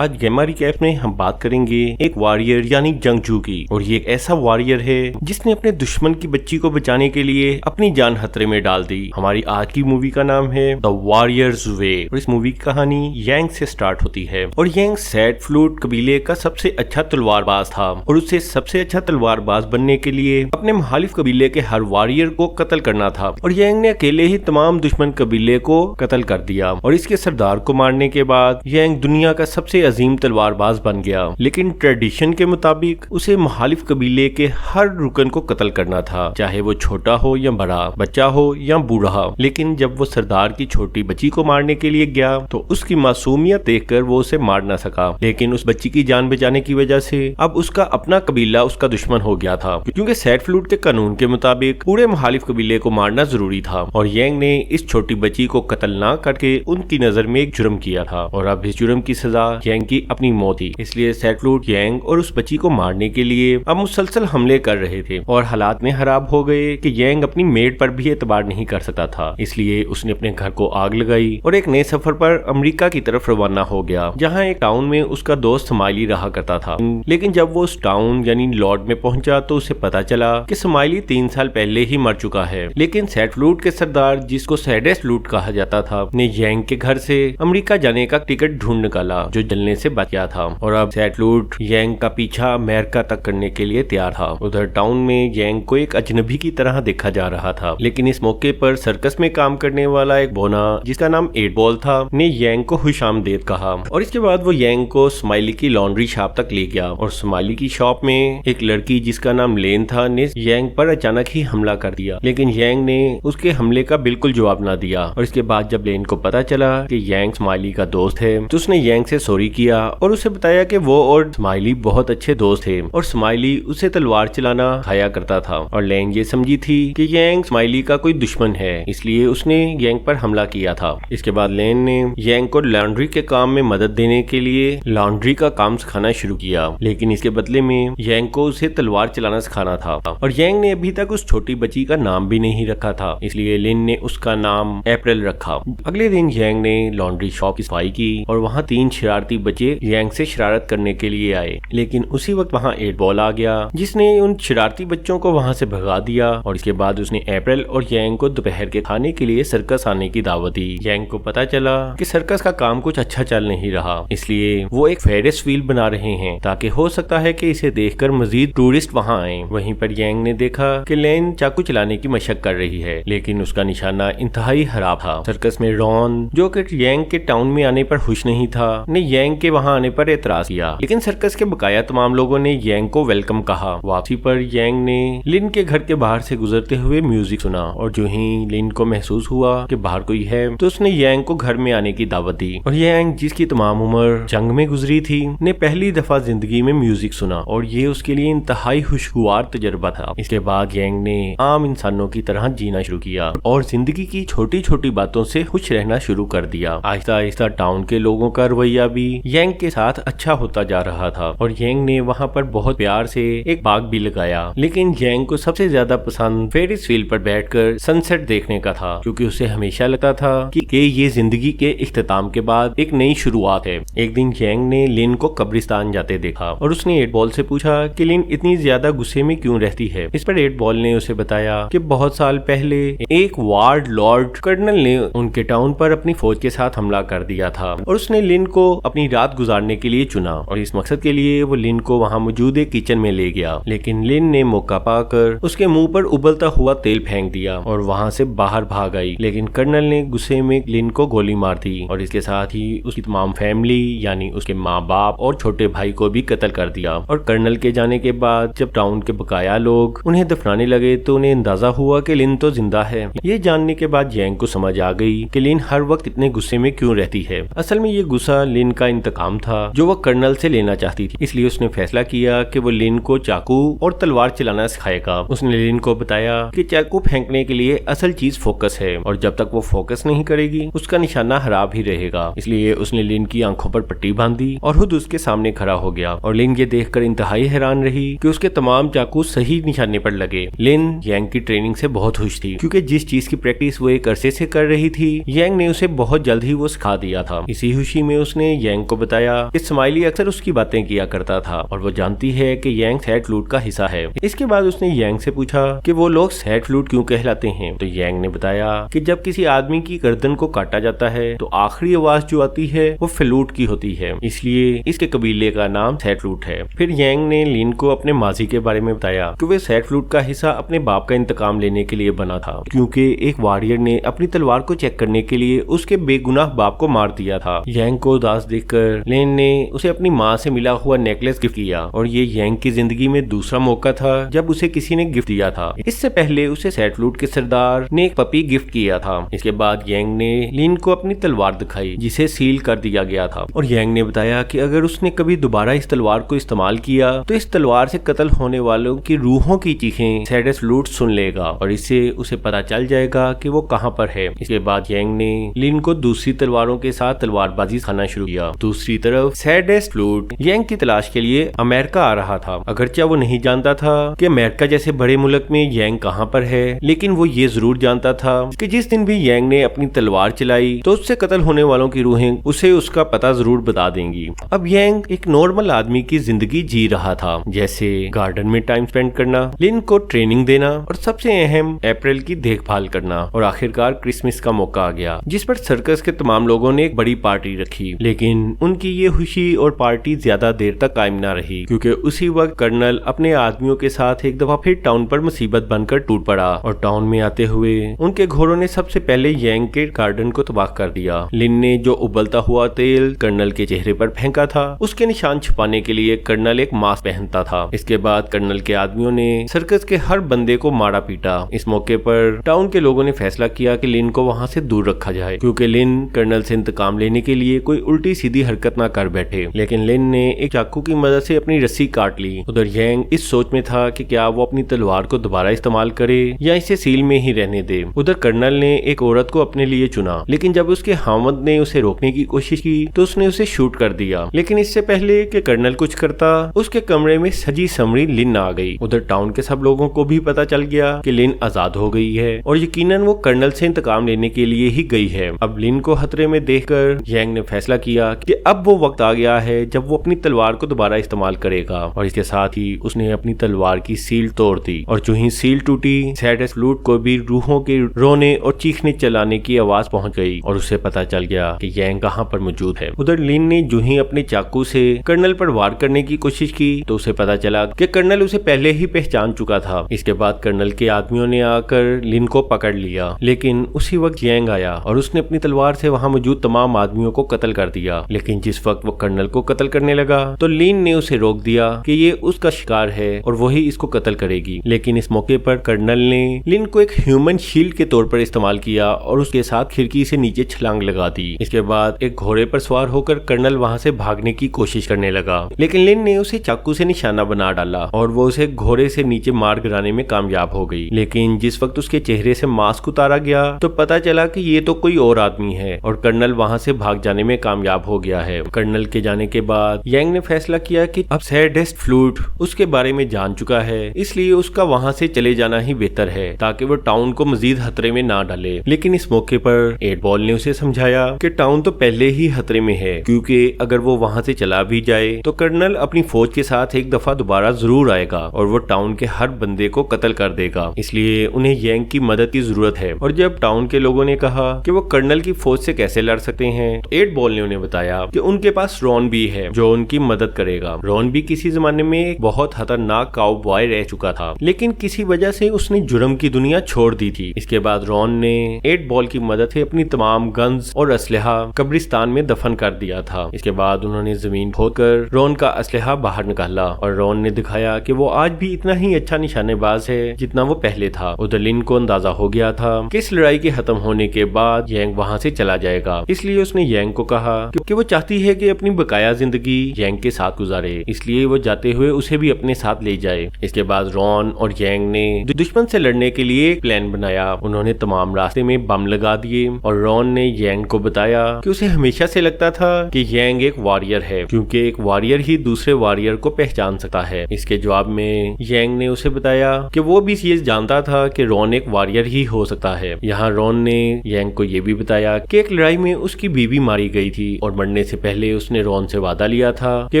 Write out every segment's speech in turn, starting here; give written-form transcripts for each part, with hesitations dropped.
आज गेमा रिकैप में हम बात करेंगे एक वॉरियर यानी जंगजू की। और ये एक ऐसा वॉरियर है जिसने अपने दुश्मन की बच्ची को बचाने के लिए अपनी जान खतरे में डाल दी। हमारी आज की मूवी का नाम है द वॉरियर्स वे और इस मूवी की कहानी यांग से स्टार्ट होती है। और यांग सैड फ्लूट कबीले का सबसे अच्छा तलवारबाज था और उसे सबसे अच्छा तलवारबाज बनने के लिए अपने मुखालिफ कबीले के हर वॉरियर को कत्ल करना था। और यांग ने अकेले ही तमाम दुश्मन कबीले को कत्ल कर दिया और इसके सरदार को मारने के बाद यांग दुनिया का सबसे अजीम तलवारबाज बन गया। लेकिन ट्रेडिशन के मुताबिक उसे मुखालिफ कबीले के हर रुकन को कत्ल करना था, चाहे वो छोटा हो या बड़ा, बच्चा हो या बूढ़ा। लेकिन जब वो सरदार की छोटी बच्ची को मारने के लिए गया तो उसकी मासूमियत देखकर वो उसे मार ना सका। लेकिन उस बच्ची की जान बचाने की वजह से अब उसका अपना कबीला उसका दुश्मन हो गया था, क्योंकि सैड फ्लूट के कानून के मुताबिक पूरे मुखालिफ कबीले को मारना जरूरी था। और यांग ने इस छोटी बच्ची को कत्ल ना करके उनकी नजर में एक जुर्म किया था और अब इस जुर्म की सजा यांग की अपनी मौत थी। इसलिए सैड फ्लूट यांग और उस बच्ची को मारने के लिए अब मुसलसल हमले कर रहे थे और हालात में खराब हो गए कि यांग अपनी मेड पर भी एतबार नहीं कर सकता था। इसलिए उसने अपने घर को आग लगाई और एक नए सफर पर अमेरिका की तरफ रवाना हो गया, जहाँ एक टाउन में उसका दोस्त स्माइली रहा करता था। लेकिन जब वो उस टाउन यानी लॉर्ड में पहुंचा तो उसे पता चला कि स्माइली 3 साल पहले ही मर चुका है। लेकिन सैड फ्लूट के सरदार, जिसको सैडेस्ट फ्लूट कहा जाता था, ने यांग के घर से अमेरिका जाने का टिकट ढूंढ निकाला जो जलने से बच गया था। और अब सैड फ्लूट यांग का पीछा अमेरिका तक करने के लिए तैयार था। उधर टाउन में यांग को एक अजनबी की तरह देखा जा रहा था। लेकिन इस मौके पर सर्कस में काम करने वाला एक बोना, जिसका नाम 8 बॉल था, ने यांग को खुशामदीद कहा। और इसके बाद वो यांग को स्माइली की लॉन्ड्री शॉप तक ले गया और स्माइली की शॉप में एक लड़की जिसका नाम लेन था ने यांग पर अचानक ही हमला कर दिया। लेकिन यांग ने उसके हमले का बिल्कुल जवाब ना दिया। और इसके बाद जब लेन को पता चला कि यांग स्माइली का दोस्त है तो उसने यांग से सॉरी किया और उसे बताया कि वो और स्माइली बहुत अच्छे दोस्त थे और स्माइली उसे तलवार चलाना खाया करता था। और लेन ये समझी थी कि यांग स्माइली का कोई दुश्मन है, इसलिए उसने यांग पर हमला किया था। इसके बाद लेन ने यांग को लॉन्ड्री के काम में मदद देने के लिए लॉन्ड्री का काम सिखाना शुरू किया। लेकिन इसके बदले में यांग को उसे तलवार चलाना सिखाना था। और यांग ने अभी तक उस छोटी बच्ची का नाम भी नहीं रखा था, इसलिए लिन ने उसका नाम अप्रैल रखा। अगले दिन यांग ने लॉन्ड्री शॉप की सफाई की और वहाँ 3 शरारती बच्चे यांग से शरारत करने के लिए आए। लेकिन उसी वक्त वहाँ 8 बॉल आ गया, जिसने उन शरारती बच्चों को वहाँ से भगा दिया। और इसके बाद उसने अप्रैल और यांग को दोपहर के खाने के लिए सर्कस आने की दावत दी। यांग को पता चला कि सर्कस का काम कुछ अच्छा चल नहीं रहा, इसलिए वो एक फेरिस व्हील बना रहे हैं ताकि हो सकता है कि इसे देखकर मजीद टूरिस्ट वहाँ आए। वहीं पर यांग ने देखा कि लेन चाकू चलाने की मशक कर रही है, लेकिन उसका निशाना इंतहाई खराब था। सर्कस में रॉन, जो कि यांग के टाउन में आने पर खुश नहीं था, ने यांग के वहाँ आने पर एतराज किया। लेकिन सर्कस के बकाया तमाम लोगों ने यांग को वेलकम कहा। वापसी पर यांग ने लिन के घर के बाहर से गुजरते हुए म्यूजिक सुना और जो ही लिन को महसूस हुआ कि बाहर कोई है तो उसने यांग को घर में आने की दावत दी। और यांग, जिसकी तमाम उम्र जंग में गुजरी थी, ने पहली दफा जिंदगी में म्यूजिक सुना और ये उसके लिए इंतहाई खुशगवार तजुर्बा था। इसके बाद यांग ने आम इंसानों की तरह जीना शुरू किया और जिंदगी की छोटी छोटी बातों से खुश रहना शुरू कर दिया। आहिस्ता आहिस्ता टाउन के लोगों का रवैया भी यांग के साथ अच्छा होता जा रहा था और यांग ने वहाँ पर बहुत प्यार से एक बाग भी लगाया। लेकिन यांग को सबसे ज्यादा पसंद फेरिस व्हील पर बैठकर सनसेट देखने का था, क्योंकि उसे हमेशा लगता था कि ये जिंदगी के इख्तिताम के बाद एक नई शुरुआत है। एक दिन यांग ने लिन को कब्रिस्तान जाते देखा और उसने 8 बॉल से पूछा कि लिन इतनी ज्यादा गुस्से में क्यों रहती है। इस पर 8 बॉल ने उसे बताया कि बहुत साल पहले एक वार्ड लॉर्ड कर्नल ने उनके टाउन पर अपनी फौज के साथ हमला कर दिया था और उसने लिन को अपनी रात गुजारने के लिए चुना और इस मकसद के लिए वो लिन को वहाँ मौजूद एक किचन में ले गया। लेकिन लिन ने मौका पाकर उसके मुंह पर उबलता हुआ तेल फेंक दिया और वहाँ से बाहर भाग आई। लेकिन कर्नल ने गुस्से में लिन को गोली मार दी और इसके साथ ही उसकी तमाम फैमिली यानी उसके माँ बाप और छोटे भाई को भी कत्ल कर दिया। और कर्नल के जाने के बाद जब टाउन के बकाया लोग उन्हें दफनाने लगे तो उन्हें अंदाजा हुआ कि लिन तो जिंदा है। ये जानने के बाद यांग को समझ आ गई कि लिन हर वक्त इतने गुस्से में क्यों रहती है। असल में ये गुस्सा लिन का इंतकाम था जो वो कर्नल से लेना चाहती थी। इसलिए उसने फैसला किया कि वो लिन को चाकू और तलवार चलाना सिखाएगा। उसने लिन को बताया कि चाकू फेंकने के लिए असल चीज फोकस है और जब तक वो फोकस नहीं करेगी उसका निशाना खराब ही रहेगा। इसलिए उसने लिन की आंखों पर पट्टी बांधी और खुद उसके सामने खड़ा हो गया। और लिन ये देखकर इंतहाई हैरान रही कि उसके तमाम चाकू सही निशाने पर लगे। लिन यांग की ट्रेनिंग से बहुत खुश थी, क्योंकि जिस चीज की प्रैक्टिस वो एक अरसे से कर रही थी यांग ने उसे बहुत जल्द ही वो सिखा दिया था। इसी खुशी में उसने यांग को बताया कि स्माइली अक्सर उसकी बातें किया करता था और वो जानती है कि यांग सैड फ्लूट का हिस्सा है। इसके बाद उसने यांग से पूछा कि वो लोग सैड फ्लूट क्यों कहलाते हैं। तो यांग ने बताया कि जब किसी आदमी की गर्दन को काटा जाता है तो आखिरी आवाज जो आती है वो फ्लूट की होती है, इसलिए इसके कबीले का नाम सैड फ्लूट है। फिर यांग ने लिन को अपने माजी के बारे में बताया कि वे सैड फ्लूट का हिस्सा अपने बाप का इंतकाम लेने के लिए बना था, क्योंकि एक वॉरियर ने अपनी तलवार को चेक करने के लिए उसके बेगुनाह बाप को मार दिया था। यांग को उदास देखकर लिन ने उसे अपनी माँ से मिला हुआ नेकलेस गिफ्ट किया और ये यांग की जिंदगी में दूसरा मौका था जब उसे किसी ने गिफ्ट दिया था। इससे पहले उसे सैड फ्लूट के सरदार ने एक पपी गिफ्ट किया था। इसके बाद यांग ने लिन को अपनी तलवार दिखाई जिसे सील कर दिया गया था और यांग ने बताया कि अगर उसने कभी दोबारा इस तलवार को इस्तेमाल किया तो इस तलवार से कत्ल होने वालों की रूहों की चीखें सैड फ्लूट सुन लेगा और इससे उसे पता चल जाएगा कि वो कहाँ पर है। इसके बाद यांग ने लिन को दूसरी तलवारों के साथ तलवारबाजी खाना शुरू किया। दूसरी तरफ सैडेस्ट फ्लूट यांग की तलाश के लिए अमेरिका आ रहा था। अगरचे वो नहीं जानता था कि अमेरिका जैसे बड़े मुल्क में यांग कहाँ पर है, लेकिन वो ये जरूर जानता था कि जिस दिन भी यांग ने अपनी तलवार चलाई तो उससे कत्ल होने वालों की रूहें उसे उसका पता जरूर बता देंगी। अब यांग एक नॉर्मल आदमी की जिंदगी जी रहा था, जैसे गार्डन में टाइम स्पेंड करना, लिन को ट्रेनिंग देना और सबसे अहम अप्रैल की देखभाल करना। और आखिरकार क्रिसमस का मौका आ गया जिस पर सर्कस के तमाम लोगों ने एक बड़ी पार्टी रखी, लेकिन उनकी ये खुशी और पार्टी ज्यादा देर तक कायम न रही, क्योंकि उसी वक्त कर्नल अपने आदमियों के साथ एक दफा फिर टाउन पर मुसीबत बनकर टूट पड़ा और टाउन में आते हुए उनके घोड़ों ने सबसे पहले यांग के गार्डन को तबाह कर दिया। लिन ने जो उबलता हुआ तेल कर्नल के चेहरे पर फेंका था उसके निशान छुपाने के लिए कर्नल एक मास्क पहनता था। इसके बाद कर्नल के आदमियों ने सर्कस के हर बंदे को मारा पीटा। इस मौके पर टाउन के लोगों ने फैसला किया कि लिन को वहां से दूर रखा जाए, क्योंकि लिन कर्नल से इंतकाम लेने के लिए कोई उल्टी सीधी हरकत ना कर बैठे। लेकिन लिन ने एक चाकू की मदद से अपनी रस्सी काट ली। उधर यांग इस सोच में था कि क्या वो अपनी तलवार को दोबारा इस्तेमाल करे या इसे सील में ही रहने दे। उधर कर्नल ने एक औरत को अपने लिए चुना, लेकिन जब उसके हामद ने उसे रोकने की कोशिश की तो उसने उसे शूट कर दिया। लेकिन इससे पहले कि कर्नल कुछ करता उसके कमरे में सजी समरी लिन आ गई। उधर टाउन के सब लोगों को भी पता चल गया कि लिन आजाद हो गई है और यकीनन वो कर्नल से इंतकाम लेने के लिए ही गई है। अब लिन को खतरे में देखकर यांग ने फैसला किया कि अब वो वक्त आ गया है जब वो अपनी तलवार को दोबारा इस्तेमाल करेगा और इसके साथ ही उसने अपनी तलवार की सील तोड़ दी और जो ही सील टूटी सैडेस्ट फ्लूट को भी रूहों के रोने और चीखने चलाने की आवाज पहुंच गई और उसे पता चल गया कि यांग कहां पर मौजूद है। उधर लिन ने जो ही अपने चाकू से कर्नल पर वार करने की कोशिश की तो उसे पता चला कि कर्नल उसे पहले ही पहचान चुका था। इसके बाद कर्नल के आदमियों ने आकर लिन को पकड़ लिया, लेकिन उसी वक्त यांग आया और उसने अपनी तलवार से वहां मौजूद तमाम आदमियों को कत्ल कर दिया। लेकिन जिस वक्त वो कर्नल को कत्ल करने लगा तो लिन ने उसे रोक दिया कि ये उसका शिकार है और वही इसको कत्ल करेगी। लेकिन इस मौके पर कर्नल ने लिन को एक ह्यूमन शील्ड के तौर पर इस्तेमाल किया और उसके साथ खिड़की से नीचे छलांग लगा दी। इसके बाद एक घोड़े पर सवार होकर कर्नल वहां से भागने की कोशिश करने लगा, लेकिन लिन ने उसे चाकू से निशाना बना डाला और वो उसे घोड़े से नीचे मार गिराने में कामयाब हो गई। लेकिन जिस वक्त उसके चेहरे से मास्क उतारा गया तो पता चला कि ये तो कोई और आदमी है और कर्नल वहां से भाग जाने में कामयाब हो गया है। कर्नल के जाने के बाद यांग ने फैसला किया कि अब सैडेस्ट फ्लूट उसके बारे में जान चुका है, इसलिए उसका वहां से चले जाना ही बेहतर है ताकि वो टाउन को मजीद खतरे में ना डाले। लेकिन इस मौके पर 8 बॉल ने उसे समझाया कि टाउन तो पहले ही खतरे में है, क्योंकि अगर वो वहां से चला भी जाए तो कर्नल अपनी फौज के साथ एक दफा दोबारा जरूर आएगा और वो टाउन के हर बंदे को कत्ल कर देगा, इसलिए उन्हें यांग की मदद की जरूरत है। और जब टाउन के लोगों ने कहा कि वो कर्नल की फौज से कैसे लड़ सकते हैं तो 8 बॉल ने उन्हें बताया कि उनके पास रॉन भी है जो उनकी मदद करेगा। रॉन भी किसी जमाने में एक बहुत खतरनाक काउबॉय रह चुका था, लेकिन किसी वजह से उसने जुर्म की दुनिया छोड़ दी थी। इसके बाद रॉन ने 8 बॉल की मदद से अपनी तमाम गन्स और असलहा कब्रिस्तान में दफन कर दिया था। इसके बाद उन्होंने जमीन खोदकर रॉन का असलहा बाहर निकाला और रॉन ने दिखाया कि वो आज भी इतना ही अच्छा निशानेबाज है जितना वो पहले था। उधर लिन को अंदाजा हो गया था कि इस लड़ाई के खत्म होने के बाद यांग वहां से चला जाएगा, इसलिए उसने यांग को कहा कि वो चाहती है कि अपनी बकाया जिंदगी यांग के साथ गुजारे, इसलिए वो जाते हुए उसे भी अपने साथ ले जाए। इसके बाद रॉन और यांग ने दुश्मन से लड़ने के लिए एक प्लान बनाया। उन्होंने तमाम रास्ते में बम लगा दिए और रॉन ने यांग को बताया कि उसे हमेशा से लगता था कि यांग एक वॉरियर है, क्योंकि एक वॉरियर ही दूसरे वॉरियर को पहचान सकता है। इसके जवाब में यांग ने उसे बताया कि वो भी ये जानता था कि रॉन एक वॉरियर ही हो सकता है। यहाँ रॉन ने यांग को ये भी बताया कि एक लड़ाई में उसकी बीवी मारी गई थी और मरने मरने से पहले उसने रॉन से वादा लिया था कि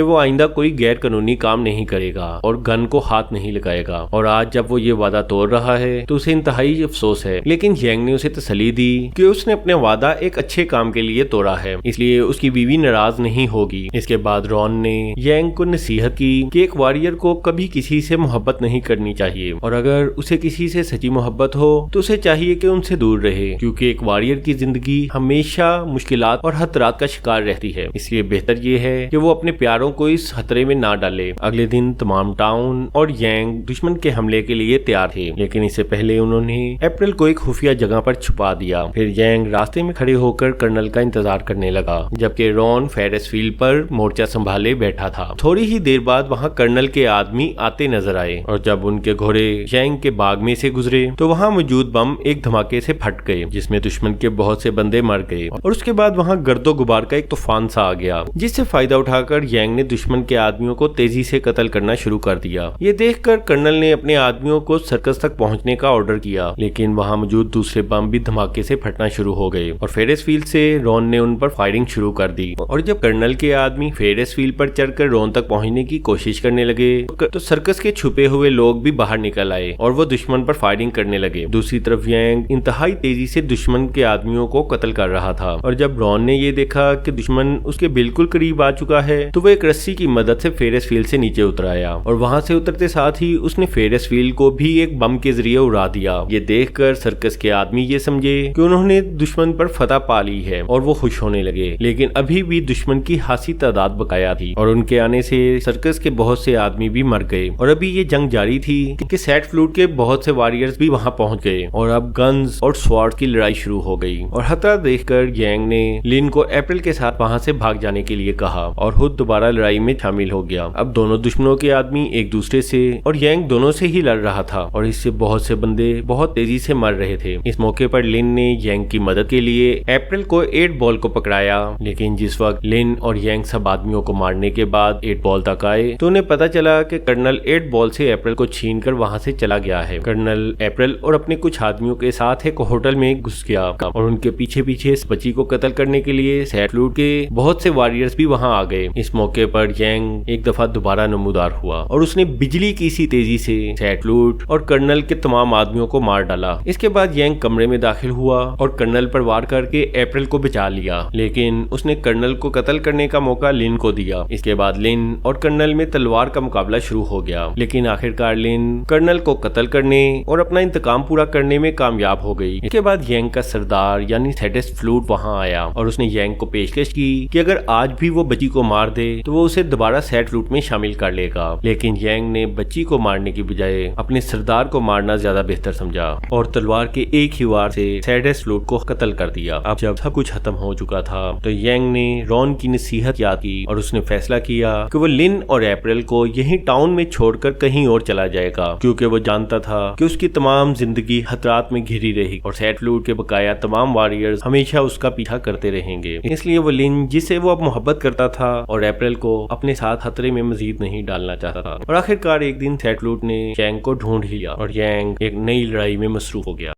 वो आइंदा कोई गैर कानूनी काम नहीं करेगा और गन को हाथ नहीं लगाएगा। और आज जब वो ये वादा तोड़ रहा है तो उसे इंतहाई अफसोस है, लेकिन यांग ने उसे तसल्ली दी कि उसने अपने वादा एक अच्छे काम के लिए तोड़ा है, इसलिए उसकी बीवी नाराज नहीं होगी। इसके बाद रॉन ने यांग को नसीहत की कि एक वॉरियर को कभी किसी से मोहब्बत नहीं करनी चाहिए और अगर उसे किसी से सच्ची मोहब्बत हो तो उसे चाहिए कि उनसे दूर रहे, क्योंकि एक वॉरियर की जिंदगी हमेशा मुश्किलात और खतरात का शिकार रहती है। इसलिए बेहतर ये है कि वो अपने प्यारों को इस खतरे में ना डाले। अगले दिन तमाम टाउन और यांग दुश्मन के हमले के लिए तैयार थे, लेकिन इससे पहले उन्होंने अप्रैल को एक खुफिया जगह पर छुपा दिया। फिर यांग रास्ते में खड़े होकर कर्नल का इंतजार करने लगा, जबकि रॉन फेरिस फील्ड पर मोर्चा संभाले बैठा था। थोड़ी ही देर बाद वहाँ कर्नल के आदमी आते नजर आए और जब उनके घोड़े यांग के बाग में से गुजरे तो वहाँ मौजूद बम एक धमाके से फट गए, जिसमें दुश्मन के बहुत से बंदे मर गए और उसके बाद वहाँ गर्दो गुबार का एक तूफान सा आ गया, जिससे फायदा उठाकर यांग ने दुश्मन के आदमियों को तेजी से कत्ल करना शुरू कर दिया। ये देखकर कर्नल ने अपने आदमियों को सर्कस तक पहुंचने का ऑर्डर किया, लेकिन वहां मौजूद दूसरे बम भी धमाके से फटना शुरू हो गए और फेरिस फील्ड से रॉन ने उन पर फायरिंग शुरू कर दी। और जब कर्नल के आदमी फेरिस फील्ड पर चढ़कर रॉन तक पहुंचने की कोशिश करने लगे तो सर्कस के छुपे हुए लोग भी बाहर निकल आए और वो दुश्मन पर फायरिंग करने लगे। दूसरी तरफ यांग इंतहाई तेजी से दुश्मन के आदमियों को कत्ल कर रहा था और जब रॉन ने ये देखा कि दुश्मन उसके बिल्कुल करीब आ चुका है तो वो एक रस्सी की मदद से फेरिस फील्ड से नीचे उतर आया और वहां से उतरते साथ ही उसने फेरिस फील्ड को भी एक बम के जरिए उड़ा दिया। ये देखकर सर्कस के आदमी ये समझे कि उन्होंने दुश्मन पर फतह पा ली है और वो खुश होने लगे, लेकिन अभी भी दुश्मन की खासी तादाद बकाया थी और उनके आने से सर्कस के बहुत से आदमी भी मर गए। और अभी ये जंग जारी थी कि सैट फ्लूट के बहुत से वॉरियर्स भी वहां पहुंच गए और अब गन्स और स्वॉर्ड की लड़ाई शुरू हो गई। और खतरा देखकर यांग ने लिन को अप्रैल के साथ वहां से भाग जाने के लिए कहा और खुद दोबारा लड़ाई में शामिल हो गया। अब दोनों दुश्मनों के आदमी एक दूसरे से और यांग दोनों से ही लड़ रहा था और इससे बहुत से बंदे बहुत तेजी से मर रहे थे। इस मौके पर लिन ने यांग की मदद के लिए अप्रैल को 8 बॉल को पकड़ाया, लेकिन जिस वक्त लिन और यांग सब आदमियों को मारने के बाद 8 बॉल तक आए तो उन्हें पता चला कि कर्नल 8 बॉल से अप्रैल को छीन कर वहाँ से चला गया है। कर्नल अप्रैल और अपने कुछ आदमियों के साथ एक होटल में घुस गया और उनके पीछे पीछे इस बच्ची को कत्ल करने के लिए सैट फ्लूट के बहुत से वॉरियर्स भी वहाँ आ गए। इस मौके पर यांग एक दफा दोबारा नमूदार हुआ और उसने बिजली की सी तेजी से सैट फ्लूट और कर्नल के तमाम आदमियों को मार डाला। इसके बाद यांग कमरे में दाखिल हुआ और कर्नल पर वार करके अप्रैल को बचा लिया, लेकिन उसने कर्नल को कत्ल करने का मौका लिन को दिया। इसके बाद लिन और कर्नल में तलवार का मुकाबला शुरू हो गया, लेकिन आखिरकार लिन कर्नल को कत्ल करने और अपना इंतकाम पूरा करने में कामयाब हो गई। इसके बाद यांग का सरदार यानी सैटिस फ्लूट वहाँ आया और उसने यांग को पेशकश की कि अगर आज भी वो बच्ची को मार दे तो वो उसे दोबारा सैट फ्लूट में शामिल कर लेगा, लेकिन यांग ने बच्ची को मारने की बजाय अपने सरदार को मारना ज्यादा बेहतर समझा और तलवार के एक ही वार से सैटिस फ्लूट को कत्ल कर दिया। अब जब सब कुछ खत्म हो चुका था तो यांग ने रॉन की नसीहत याद की और उसने फैसला किया कि वो लिन और अप्रैल को यहीं टाउन में छोड़कर कहीं और चला जाएगा, क्योंकि वो जानता था कि उसकी तमाम जिंदगी खतरात में घिरी रहेगी और सैट फ्लूट के बकाया तमाम वॉरियर्स हमेशा उसका पीछा करते रहेंगे। इसलिए वो लिन जिसे वो अब मोहब्बत करता था और अप्रैल को अपने साथ खतरे में मजीद नहीं डालना चाहता था। और आखिरकार एक दिन सैट फ्लूट ने यांग को ढूंढ लिया और यांग एक नई लड़ाई में मसरूफ हो गया।